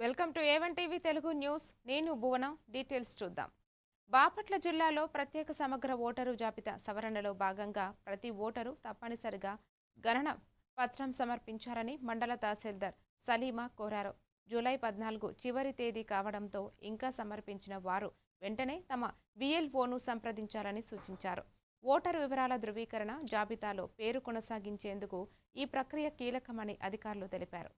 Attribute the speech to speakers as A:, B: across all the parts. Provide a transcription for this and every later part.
A: Welcome to A1 TV Telugu news. నేను భువన. Details చూద్దాం. బాపట్ల జిల్లాలో ప్రత్యేక సమగ్ర ఓటరు జాబితా సవరణలో భాగంగా ప్రతి ఓటరు తప్పనిసరిగా గణన పత్రం సమర్పించారని మండల తహసీల్దార్ సలీమా కోరారు. జూలై 14 చివరి తేదీ కావడంతో ఇంకా సమర్పించిన వారు వెంటనే తమ BLOను సంప్రదించాలని సూచించారు. ఓటరు వివరాల ధృవీకరణ జాబితాలో పేరు కొనసాగించేందుకు ఈ ప్రక్రియ కీలకమని అధికారులు తెలిపారు.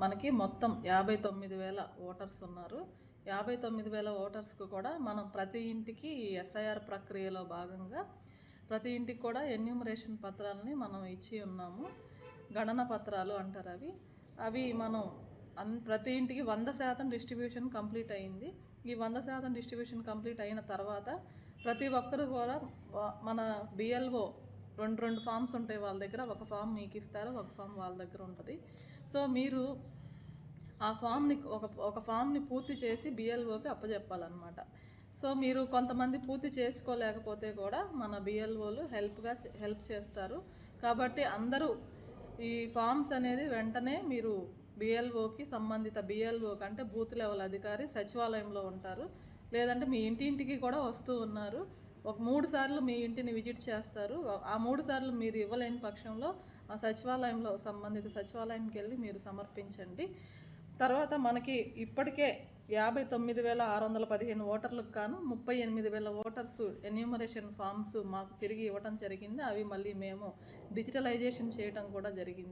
B: మనకి మొత్తం 59,000 ఓటర్స్ ఉన్నారు. 59,000 ఓటర్స్కు కూడా మనం ప్రతి ఇంటికి SIR ప్రక్రియలో భాగంగా ప్రతి ఇంటికి కూడా ఎన్యూమరేషన్ పత్రాలని మనం ఇచ్చి ఉన్నాము. గణన పత్రాలు అంటారు అవి మనం ప్రతి ఇంటికి 100% డిస్ట్రిబ్యూషన్ కంప్లీట్ అయింది. ఈ 100% డిస్ట్రిబ్యూషన్ కంప్లీట్ అయిన తర్వాత ప్రతి ఒక్కరు కూడా మన BLO రెండు ఫామ్స్ ఉంటాయి వాళ్ళ దగ్గర. ఒక ఫామ్ మీకు ఇస్తారు, ఒక ఫామ్ వాళ్ళ దగ్గర ఉంటుంది. సో మీరు ఆ ఫామ్ని ఒక ఫామ్ని పూర్తి చేసి BLOకి అప్పచెప్పాలన్నమాట. సో మీరు కొంతమంది పూర్తి చేసుకోలేకపోతే కూడా మన BLOలు హెల్ప్ చేస్తారు. కాబట్టి అందరూ ఈ ఫామ్స్ అనేది వెంటనే మీరు BLOకి సంబంధిత BLOకి అంటే బూత్ లెవెల్ అధికారి సచివాలయంలో ఉంటారు, లేదంటే మీ ఇంటింటికి కూడా వస్తూ ఉన్నారు. ఒక 3 సార్లు మీ ఇంటిని విజిట్ చేస్తారు. ఆ 3 సార్లు మీరు ఇవ్వలేని పక్షంలో ఆ సచివాలయంలో సంబంధిత సచివాలయంకి వెళ్ళి మీరు సమర్పించండి. తర్వాత మనకి ఇప్పటికే 59,615 ఓటర్లకు గాను 38,000 ఓటర్స్ ఎన్యూమరేషన్ ఫామ్స్ మాకు తిరిగి ఇవ్వడం జరిగింది. అవి మళ్ళీ మేము డిజిటలైజేషన్ చేయడం కూడా జరిగింది.